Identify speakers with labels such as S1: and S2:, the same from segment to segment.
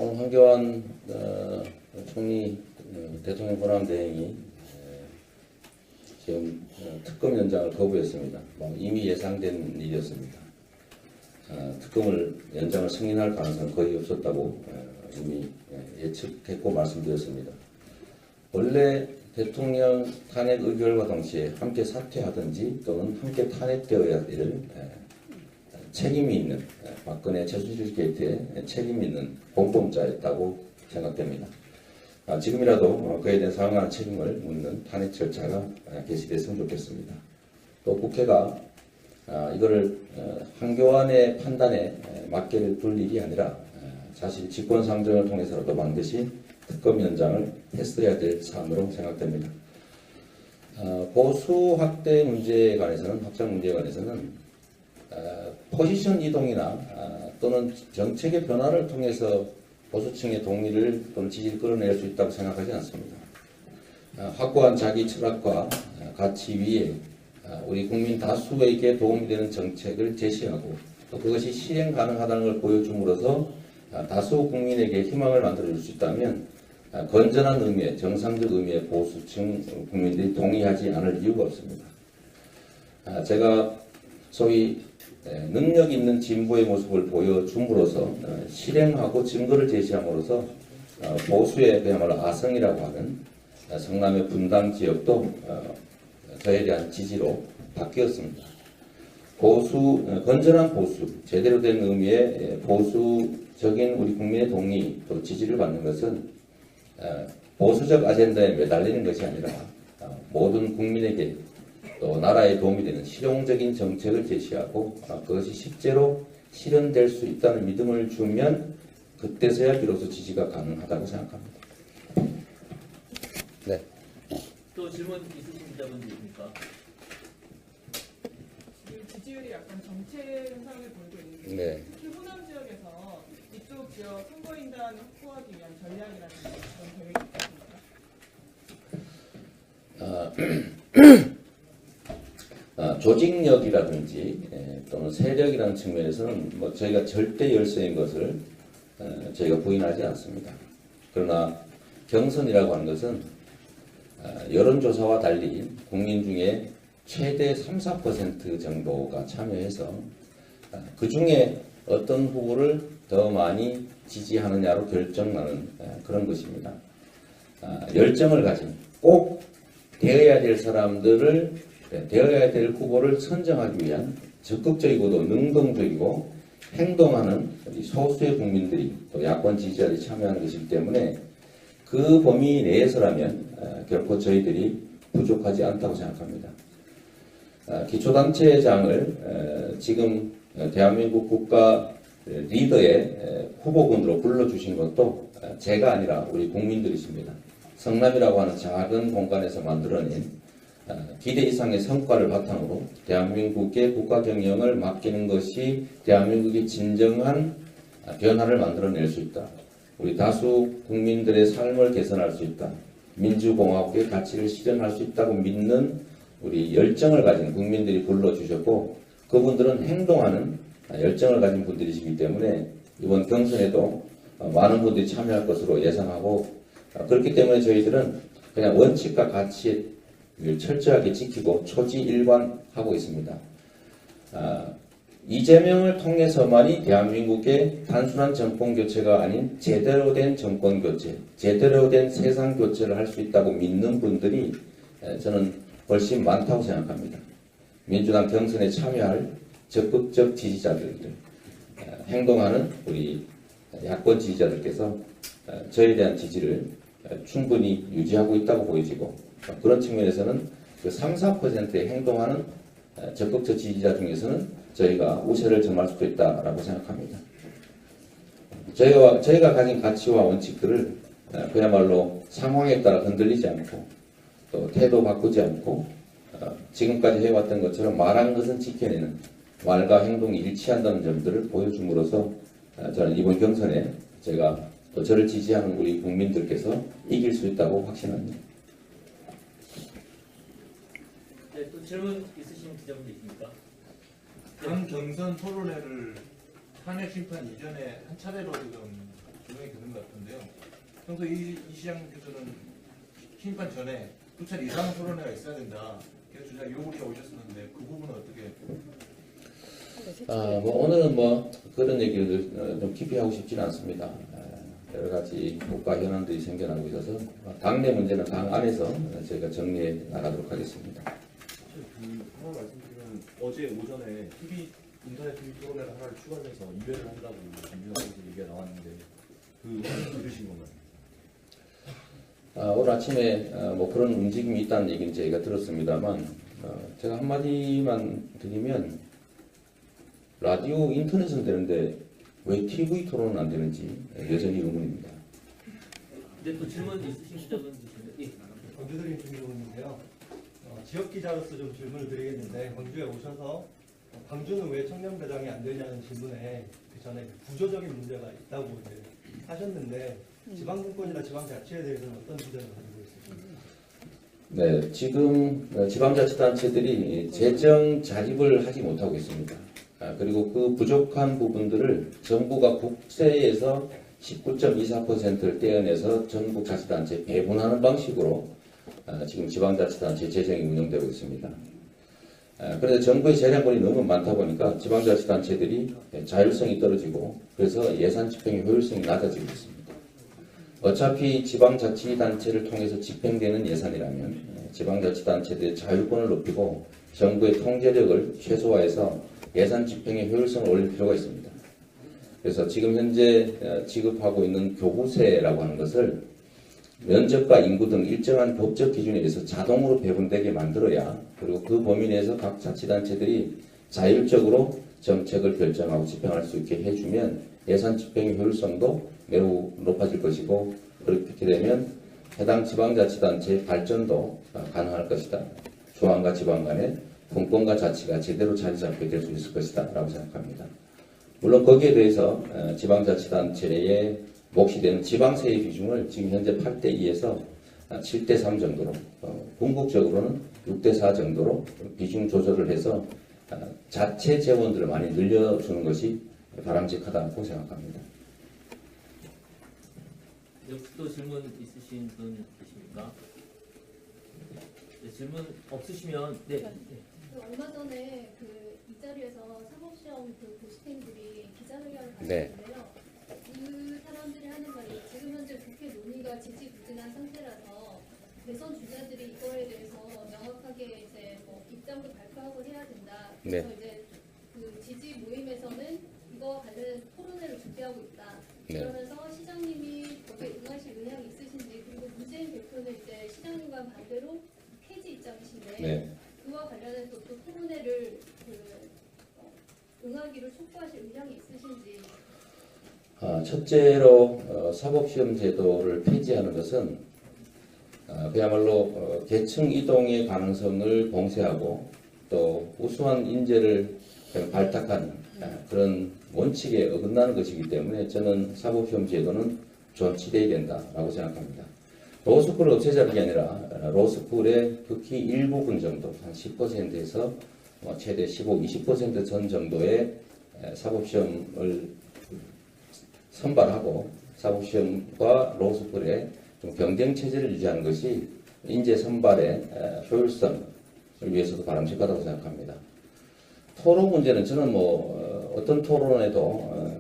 S1: 오늘 황교안 총리 대통령 권한대행이 지금 특검 연장을 거부했습니다. 이미 예상된 일이었습니다. 특검을 연장을 승인할 가능성은 거의 없었다고 이미 예측했고 말씀드렸습니다. 원래 대통령 탄핵 의결과 동시에 함께 사퇴하든지 또는 함께 탄핵되어야 될 책임이 있는 박근혜 최순실 게이트에 책임이 있는 공범자였다고 생각됩니다. 지금이라도 그에 대한 상응하는 책임을 묻는 탄핵 절차가 개시됐으면 좋겠습니다. 또 국회가 이거를 황교안의 판단에 맡겨둘 일이 아니라 사실 직권상정을 통해서라도 반드시 특검 연장을 했어야 될 사안으로 생각됩니다. 보수 확대 문제에 관해서는 확장 문제에 관해서는 포지션 이동이나 또는 정책의 변화를 통해서 보수층의 동의를 또는 지지를 끌어낼 수 있다고 생각하지 않습니다. 확고한 자기 철학과 가치 위에 우리 국민 다수에게 도움이 되는 정책을 제시하고 또 그것이 실행 가능하다는 걸 보여줌으로써 다수 국민에게 희망을 만들어줄 수 있다면 건전한 의미의 정상적 의미의 보수층 국민들이 동의하지 않을 이유가 없습니다. 제가 소위 능력 있는 진보의 모습을 보여줌으로써 실행하고 증거를 제시함으로써 보수의 그야말로 아성이라고 하는 성남의 분당 지역도 저에 대한 지지로 바뀌었습니다. 건전한 보수, 제대로 된 의미의 보수적인 우리 국민의 동의 또 지지를 받는 것은 보수적 아젠다에 매달리는 것이 아니라 모든 국민에게 또 나라에 도움이 되는 실용적인 정책을 제시하고 그것이 실제로 실현될 수 있다는 믿음을 주면 그때서야 비로소 지지가 가능하다고 생각합니다. 네.
S2: 또 질문 있으신 기자분들 있습니까?
S3: 지금 지지율이 약간 정체 현상을 보이고 있는데
S1: 네.
S3: 특히 호남 지역에서 이쪽 지역 선거인단 확보하기 위한 전략이라는 그런 계획이 있습니까?
S1: 조직력이라든지 또는 세력이라는 측면에서는 저희가 절대 열세인 것을 저희가 부인하지 않습니다. 그러나 경선이라고 하는 것은 여론조사와 달리 국민 중에 최대 3~4% 정도가 참여해서 그 중에 어떤 후보를 더 많이 지지하느냐로 결정나는 그런 것입니다. 열정을 가진 꼭 되어야 될 사람들을 되어야 될 후보를 선정하기 위한 적극적이고도 능동적이고 행동하는 소수의 국민들이 또 야권 지지자들이 참여하는 것이기 때문에 그 범위 내에서라면 결코 저희들이 부족하지 않다고 생각합니다. 기초단체장을 지금 대한민국 국가 리더의 후보군으로 불러주신 것도 제가 아니라 우리 국민들이십니다. 성남이라고 하는 작은 공간에서 만들어낸 기대 이상의 성과를 바탕으로 대한민국의 국가 경영을 맡기는 것이 대한민국의 진정한 변화를 만들어낼 수 있다. 우리 다수 국민들의 삶을 개선할 수 있다. 민주공화국의 가치를 실현할 수 있다고 믿는 우리 열정을 가진 국민들이 불러주셨고 그분들은 행동하는 열정을 가진 분들이시기 때문에 이번 경선에도 많은 분들이 참여할 것으로 예상하고 그렇기 때문에 저희들은 그냥 원칙과 가치에 철저하게 지키고 초지일관하고 있습니다. 이재명을 통해서만이 대한민국의 단순한 정권교체가 아닌 제대로 된 정권교체, 제대로 된 세상교체를 할 수 있다고 믿는 분들이 저는 훨씬 많다고 생각합니다. 민주당 경선에 참여할 적극적 지지자들, 행동하는 우리 야권 지지자들께서 저에 대한 지지를 충분히 유지하고 있다고 보여지고 그런 측면에서는 그 3~4%의 행동하는 적극적 지지자 중에서는 저희가 우세를 점할 수도 있다라고 생각합니다. 저희가 가진 가치와 원칙들을 그야말로 상황에 따라 흔들리지 않고 또 태도 바꾸지 않고 지금까지 해왔던 것처럼 말한 것은 지켜내는 말과 행동이 일치한다는 점들을 보여줌으로써 저는 이번 경선에 제가 또 저를 지지하는 우리 국민들께서 이길 수 있다고 확신합니다.
S2: 네, 또 질문 있으신 기자분들 있습니까?
S4: 당 경선 토론회를 탄핵 심판 이전에 한 차례로 지금 조정이 되는 것 같은데요. 평소 이 시장께서는 신입한 전에 2차례 이상 토론회가 있어야 된다. 계속 주장 요구가 오셨었는데 그 부분은 어떻게?
S1: 뭐 오늘은 뭐 그런 얘기를 좀 깊이 하고 싶지는 않습니다. 여러 가지 국가 현안들이 생겨나고 있어서 당내 문제는 당 안에서 저희가 정리해 나가도록 하겠습니다.
S5: 하나 말씀드리면 어제 오전에 인터넷 TV 토론회를 하나를 추가해서 2회를 한다고 김준호 선수 얘기가 나왔는데 그 소식 들으신 건가요?
S1: 오늘 아침에 뭐 그런 움직임이 있다는 얘기는 저희가 들었습니다만 제가 한마디만 드리면 라디오 인터넷은 되는데 왜 TV 토론은 안 되는지 여전히 의문입니다.
S2: 네, 또 질문 있으신 기자분 계신데. 예.
S6: 광주드림 김종훈인데요. 지역 기자로서 좀 질문을 드리겠는데 광주에 오셔서 광주는 왜 청년 배당이 안 되냐는 질문에 그 전에 구조적인 문제가 있다고 이제 하셨는데 지방정권이나 지방자치에 대해서는 어떤 기대를 가지고 있으십니까?
S1: 네, 지금 지방자치단체들이 재정 자립을 하지 못하고 있습니다. 그리고 그 부족한 부분들을 정부가 국세에서 19.24%를 떼어내서 전국 자치단체에 배분하는 방식으로 지금 지방자치단체 재정이 운영되고 있습니다. 그런데 정부의 재량권이 너무 많다 보니까 지방자치단체들이 자율성이 떨어지고 그래서 예산 집행의 효율성이 낮아지고 있습니다. 어차피 지방자치단체를 통해서 집행되는 예산이라면 지방자치단체들의 자율권을 높이고 정부의 통제력을 최소화해서 예산 집행의 효율성을 올릴 필요가 있습니다. 그래서 지금 현재 지급하고 있는 교부세라고 하는 것을 면적과 인구 등 일정한 법적 기준에 의해서 자동으로 배분되게 만들어야 그리고 그 범위 내에서 각 자치단체들이 자율적으로 정책을 결정하고 집행할 수 있게 해주면 예산 집행의 효율성도 매우 높아질 것이고 그렇게 되면 해당 지방자치단체의 발전도 가능할 것이다. 중앙과 지방 간의 분권과 자치가 제대로 자리 잡게 될 수 있을 것이다 라고 생각합니다. 물론 거기에 대해서 지방자치단체의 몫이 되는 지방세의 비중을 지금 현재 8대2에서 7대3 정도로 궁극적으로는 6대4 정도로 비중 조절을 해서 자체 재원들을 많이 늘려주는 것이 바람직하다고 생각합니다.
S2: 혹시 또 질문 있으신 분 계십니까? 네, 질문 없으시면 네.
S7: 얼마 전에 이 자리에서 사법시험 고시생들이 기자회견을
S1: 네.
S7: 가졌는데요. 그 사람들이 하는 말이 지금 현재 국회 논의가 지지부진한 상태라서 대선 주자들이 이거에 대해서 명확하게 이제 입장도 발표하고 해야 된다. 그래서
S1: 네.
S7: 이제 그 지지 모임에서는 이거 관련해서 토론회를 준비하고 있다.
S1: 네.
S7: 그러면서 시장님이 거기에 응하실 의향이 있으신지 그리고 문재인 대표는 이제 시장님과 반대로 폐지 입장이신데
S1: 네.
S7: 그와 관련해서 또 토론회를 응하기를 촉구하실 의향이 있으신지.
S1: 첫째로 사법시험 제도를 폐지하는 것은 그야말로 계층 이동의 가능성을 봉쇄하고 또 우수한 인재를 발탁하는 그런 원칙에 어긋나는 것이기 때문에 저는 사법시험 제도는 존치돼야 된다라고 생각합니다. 로스쿨을 없애자는 게 아니라 로스쿨의 극히 일부분 정도, 한 10%에서 최대 15, 20% 전 정도의 사법시험을 선발하고 사법시험과 로스쿨의 좀 경쟁 체제를 유지하는 것이 인재 선발의 효율성을 위해서도 바람직하다고 생각합니다. 토론 문제는 저는 어떤 토론에도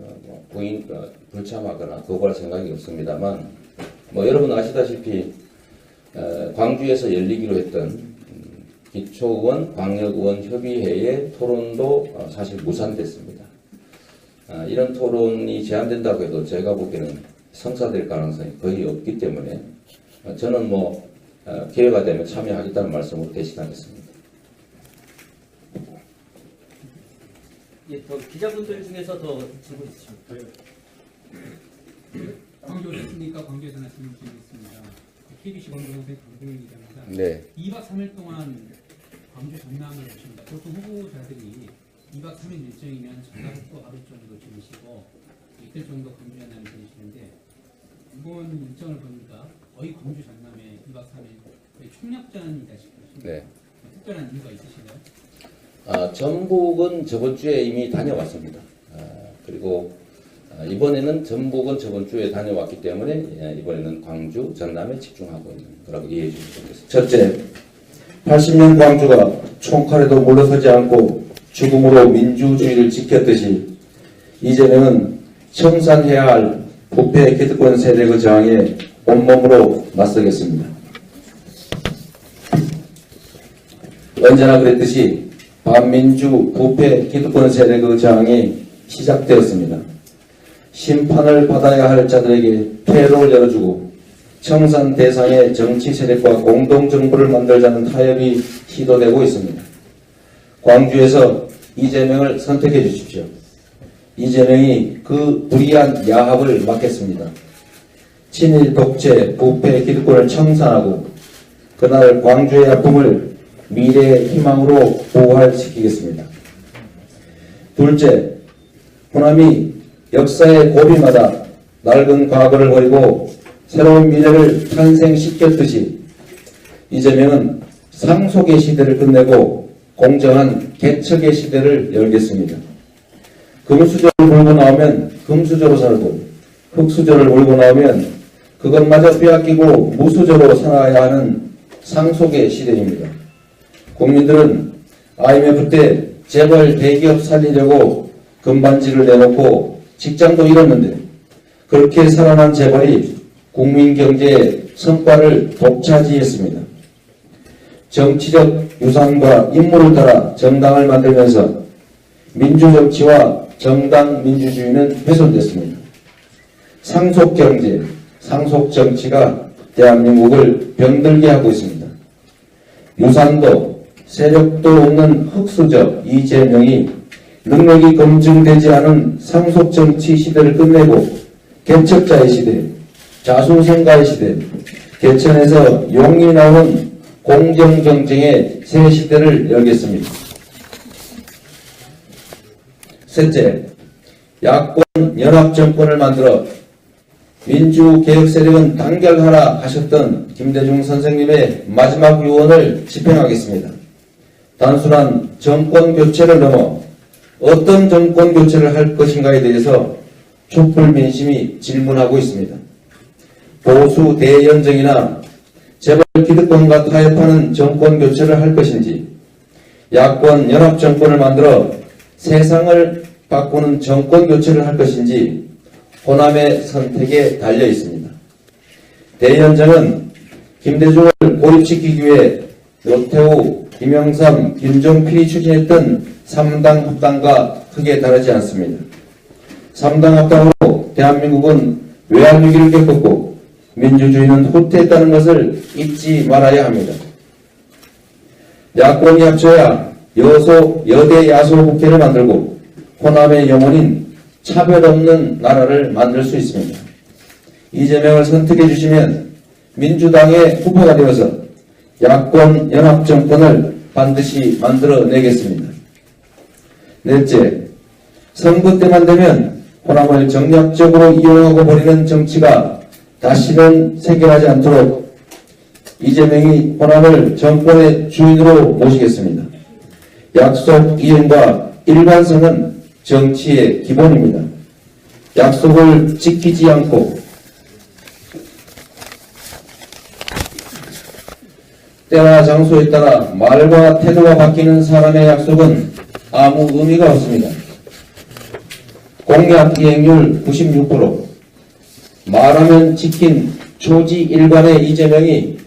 S1: 불참하거나 거부할 생각이 없습니다만 여러분 아시다시피 광주에서 열리기로 했던 기초의원, 광역의원 협의회의 토론도 사실 무산됐습니다. 이런 토론이 제한된다고 해도 제가 보기에는 성사될 가능성이 거의 없기 때문에 저는 기회가 되면 참여하겠다는 말씀으로 대신하겠습니다.
S2: 예, 더 기자분들 중에서 더 질문 있으십니까?
S8: 광주 오셨으니까 광주에서 말씀을 드리겠습니다. KBC 광주방송의 강동현 기자입니다.
S1: 네.
S8: 2박 3일 동안 광주 전남을 오십니다. 보통 후보자들이 2박 3일 일정이면 전남도 하루 정도 지내시고 이틀 정도 광주 전남을 지내시는데 이번 일정을 보니까 거의 광주 전남에 2박 3일 거의 총력전이다시피 하십니다.
S1: 네.
S8: 특별한 이유가 있으신가요?
S1: 전북은 저번 주에 이미 다녀왔습니다. 그리고 이번에는 전북은 저번 주에 다녀왔기 때문에 이번에는 광주, 전남에 집중하고 있는 거라고 이해해 주시면 좋겠습니다.
S9: 첫째, 80년 광주가 총칼에도 물러서지 않고 죽음으로 민주주의를 지켰듯이 이제는 청산해야 할 부패 기득권 세력의 저항에 온몸으로 맞서겠습니다. 언제나 그랬듯이 반민주 부패 기득권 세력의 저항이 시작되었습니다. 심판을 받아야 할 자들에게 퇴로를 열어주고 청산 대상의 정치 세력과 공동정부를 만들자는 타협이 시도되고 있습니다. 광주에서 이재명을 선택해 주십시오. 이재명이 그 불의한 야합을 막겠습니다. 친일 독재 부패 기득권을 청산하고 그날 광주의 아픔을 미래의 희망으로 부활시키겠습니다. 둘째, 호남이 역사의 고비마다 낡은 과거를 버리고 새로운 미래를 탄생시켰듯이 이재명은 상속의 시대를 끝내고 공정한 개척의 시대를 열겠습니다. 금수저를 몰고 나오면 금수저로 살고 흙수저를 몰고 나오면 그것마저 빼앗기고 무수저로 살아야 하는 상속의 시대입니다. 국민들은 IMF 때 재벌 대기업 살리려고 금반지를 내놓고 직장도 잃었는데 그렇게 살아난 재벌이 국민 경제의 성과를 독차지했습니다. 정치적 유산과 임무를 따라 정당을 만들면서 민주정치와 정당 민주주의는 훼손됐습니다. 상속경제, 상속정치가 대한민국을 병들게 하고 있습니다. 유산도 세력도 없는 흙수저 이재명이 능력이 검증되지 않은 상속정치 시대를 끝내고 개척자의 시대, 자수성가의 시대, 개천에서 용이 나오는 공정경쟁의 새 시대를 열겠습니다. 셋째, 야권 연합정권을 만들어 민주개혁 세력은 단결하라 하셨던 김대중 선생님의 마지막 유언을 집행하겠습니다. 단순한 정권 교체를 넘어 어떤 정권 교체를 할 것인가에 대해서 촛불 민심이 질문하고 있습니다. 보수 대연정이나 재벌 기득권과 타협하는 정권 교체를 할 것인지 야권 연합정권을 만들어 세상을 바꾸는 정권 교체를 할 것인지 호남의 선택에 달려 있습니다. 대연정은 김대중을 고립시키기 위해 노태우, 김영삼, 김종필이 추진했던 3당 합당과 크게 다르지 않습니다. 3당 합당으로 대한민국은 외환위기를 겪었고 민주주의는 후퇴했다는 것을 잊지 말아야 합니다. 야권이 합쳐야 여대 야소 국회를 만들고 호남의 영혼인 차별 없는 나라를 만들 수 있습니다. 이재명을 선택해 주시면 민주당의 후보가 되어서 야권 연합정권을 반드시 만들어내겠습니다. 넷째, 선거 때만 되면 호남을 정략적으로 이용하고 버리는 정치가 다시는 생겨나지 않도록 이재명이 호남을 정권의 주인으로 모시겠습니다. 약속 이행과 일관성은 정치의 기본입니다. 약속을 지키지 않고 때와 장소에 따라 말과 태도가 바뀌는 사람의 약속은 아무 의미가 없습니다. 공약 이행률 96%, 말하면 지킨 초지 일관의 이재명이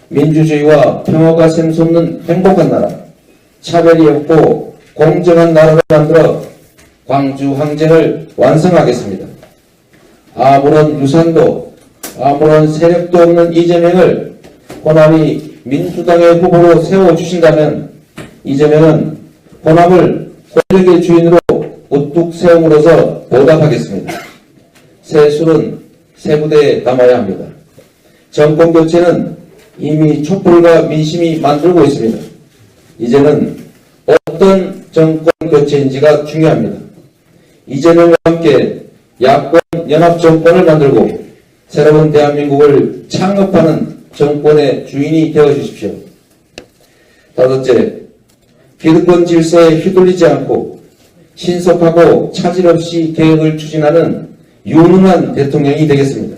S9: 민주주의와 평화가 샘솟는 행복한 나라, 차별이 없고 공정한 나라를 만들어 광주 항쟁을 완성하겠습니다. 아무런 유산도 아무런 세력도 없는 이재명을 호남이 민주당의 후보로 세워주신다면 이재명은 호남을 권력의 주인으로 우뚝 세움으로써 보답하겠습니다. 새 술은 새 부대에 담아야 합니다. 정권 교체는 이미 촛불과 민심이 만들고 있습니다. 이제는 어떤 정권 교체인지가 중요합니다. 이재명과 함께 야권 연합정권을 만들고 새로운 대한민국을 창업하는 정권의 주인이 되어주십시오. 다섯째, 기득권 질서에 휘둘리지 않고 신속하고 차질 없이 개혁을 추진하는 유능한 대통령이 되겠습니다.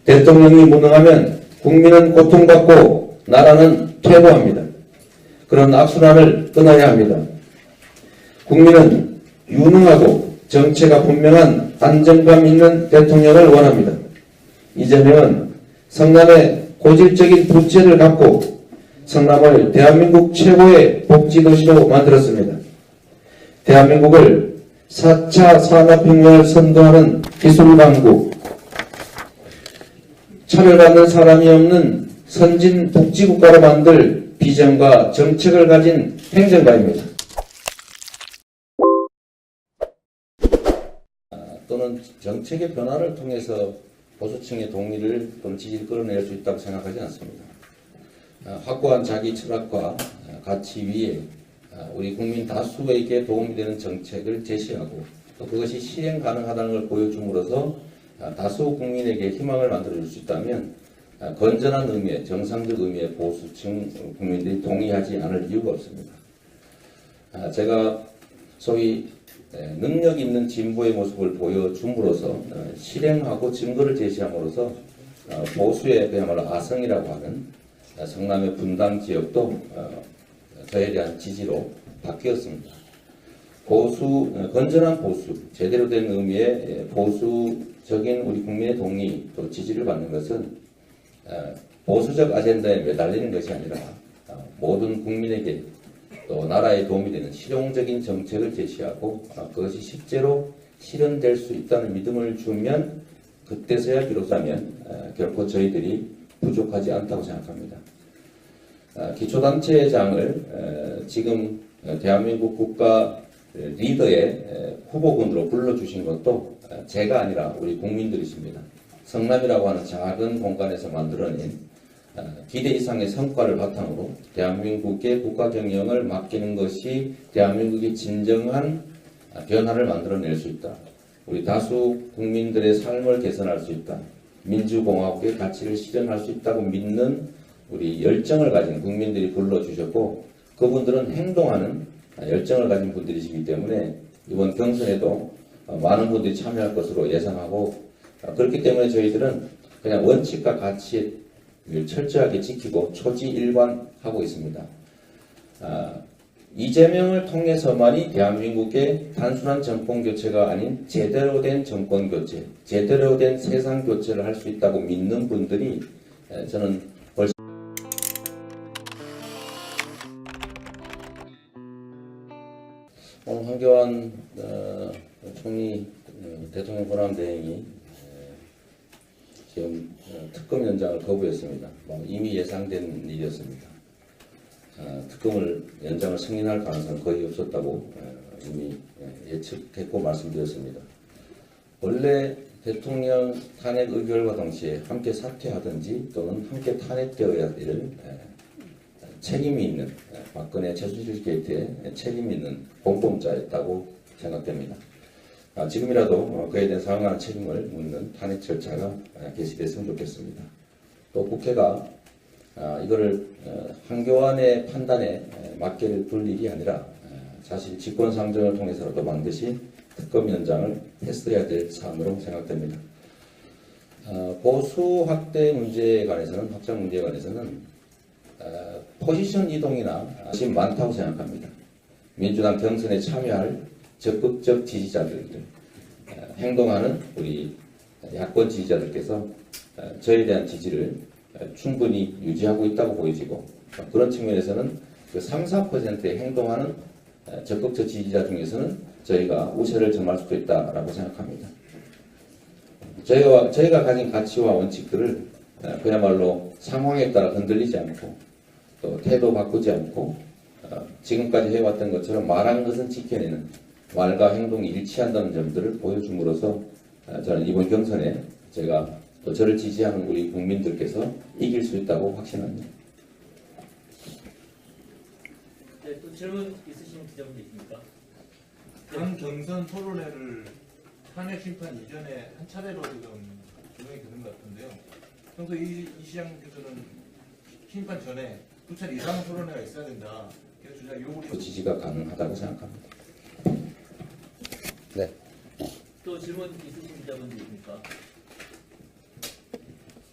S9: 대통령이 무능하면 국민은 고통받고 나라는 퇴보합니다. 그런 악순환을 끊어야 합니다. 국민은 유능하고 정체가 분명한 안정감 있는 대통령을 원합니다. 이재명은 성남의 고질적인 부채를 갚고 성남을 대한민국 최고의 복지도시로 만들었습니다. 대한민국을 4차 산업혁명을 선도하는 기술강국, 차별받는 사람이 없는 선진 복지국가로 만들 비전과 정책을 가진 행정가입니다.
S1: 또는 정책의 변화를 통해서 보수층의 동의를 또는 지지를 끌어낼 수 있다고 생각하지 않습니다. 확고한 자기 철학과 가치 위에 우리 국민 다수에게 도움이 되는 정책을 제시하고 또 그것이 실행 가능하다는 걸 보여줌으로써 다수 국민에게 희망을 만들어줄 수 있다면 건전한 의미의 정상적 의미의 보수층 국민들이 동의하지 않을 이유가 없습니다. 제가 소위 능력 있는 진보의 모습을 보여줌으로써 실행하고 증거를 제시함으로써 보수의 그야말로 아성이라고 하는 성남의 분당 지역도 저에 대한 지지로 바뀌었습니다. 보수, 건전한 보수, 제대로 된 의미의 보수적인 우리 국민의 동의 또 지지를 받는 것은 보수적 아젠다에 매달리는 것이 아니라 모든 국민에게 또 나라에 도움이 되는 실용적인 정책을 제시하고 그것이 실제로 실현될 수 있다는 믿음을 주면 그때서야 비로소하면 결코 저희들이 부족하지 않다고 생각합니다. 기초단체장을 지금 대한민국 국가 리더의 후보군으로 불러주신 것도 제가 아니라 우리 국민들이십니다. 성남이라고 하는 작은 공간에서 만들어낸 기대 이상의 성과를 바탕으로 대한민국의 국가 경영을 맡기는 것이 대한민국의 진정한 변화를 만들어낼 수 있다. 우리 다수 국민들의 삶을 개선할 수 있다. 민주공화국의 가치를 실현할 수 있다고 믿는 우리 열정을 가진 국민들이 불러주셨고 그분들은 행동하는 열정을 가진 분들이시기 때문에 이번 경선에도 많은 분들이 참여할 것으로 예상하고 그렇기 때문에 저희들은 그냥 원칙과 가치를 철저하게 지키고 초지일관하고 있습니다. 이재명을 통해서만이 대한민국의 단순한 정권교체가 아닌 제대로 된 정권교체, 제대로 된 세상교체를 할 수 있다고 믿는 분들이 저는 벌써 오늘 황교안 총리 대통령 권한대행이 지금 특검 연장을 거부했습니다. 이미 예상된 일이었습니다. 특검을 연장을 승인할 가능성은 거의 없었다고 이미 예측했고 말씀드렸습니다. 원래 대통령 탄핵 의결과 동시에 함께 사퇴하든지 또는 함께 탄핵되어야 될 책임이 있는 박근혜 최순실 게이트에 책임이 있는 공범자였다고 생각됩니다. 지금이라도 그에 대한 상응하는 책임을 묻는 탄핵 절차가 개시됐으면 좋겠습니다. 또 국회가 이거를 황교안의 판단에 맡길 둘 일이 아니라 사실 직권상정을 통해서라도 반드시 특검 연장을 했어야 될 사안으로 생각됩니다. 보수 확대 문제에 관해서는 확장 문제에 관해서는 포지션 이동이나 지금 많다고 생각합니다. 민주당 경선에 참여할 적극적 지지자들들, 행동하는 우리 야권 지지자들께서 저에 대한 지지를 충분히 유지하고 있다고 보여지고 그런 측면에서는 그 3, 4%의 행동하는 적극적 지지자 중에서는 저희가 우세를 점할 수도 있다라고 생각합니다. 저희가 가진 가치와 원칙들을 그야말로 상황에 따라 흔들리지 않고 또 태도 바꾸지 않고 지금까지 해왔던 것처럼 말한 것은 지켜내는 말과 행동이 일치한다는 점들을 보여줌으로써 저는 이번 경선에 제가 또 저를 지지하는 우리 국민들께서 이길 수 있다고 확신합니다.
S2: 네, 또 질문 있으신 지점도 있습니까?
S4: 당 경선 토론회를 탄핵 심판 이전에 한 차례로 지금 조정이 되는 것 같은데요. 평소 이 시장께서는 심판 전에 2차례 이상 토론회가 있어야 된다. 그래서 주장 요구를
S1: 그 지지가 가능하다고 생각합니다. 네.
S2: 또 질문 있으신 기자분들 있습니까?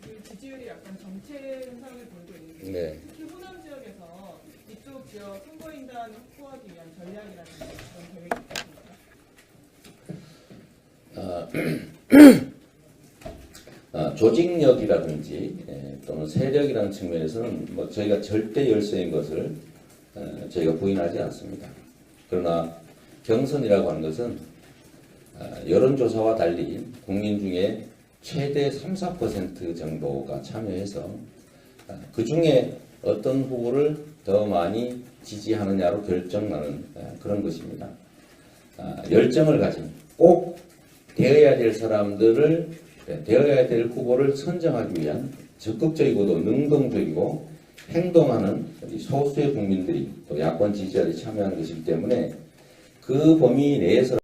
S3: 지금 지지율이 약간 정체 현상을 보이고 있는데
S1: 네.
S3: 특히 호남 지역에서 이쪽 지역 선거인단 확보하기 위한 전략이라든지 그런 계획이 있습니까?
S1: 조직력이라든지 또는 세력이라는 측면에서는 뭐 저희가 절대 열세인 것을 저희가 부인하지 않습니다. 그러나 경선이라고 하는 것은 여론조사와 달리 국민 중에 최대 3, 4% 정도가 참여해서 그 중에 어떤 후보를 더 많이 지지하느냐로 결정나는 그런 것입니다. 열정을 가진 꼭 되어야 될 사람들을 되어야 될 후보를 선정하기 위한 적극적이고도 능동적이고 행동하는 소수의 국민들이 또 야권 지지자들이 참여하는 것이기 때문에 그 범위 내에서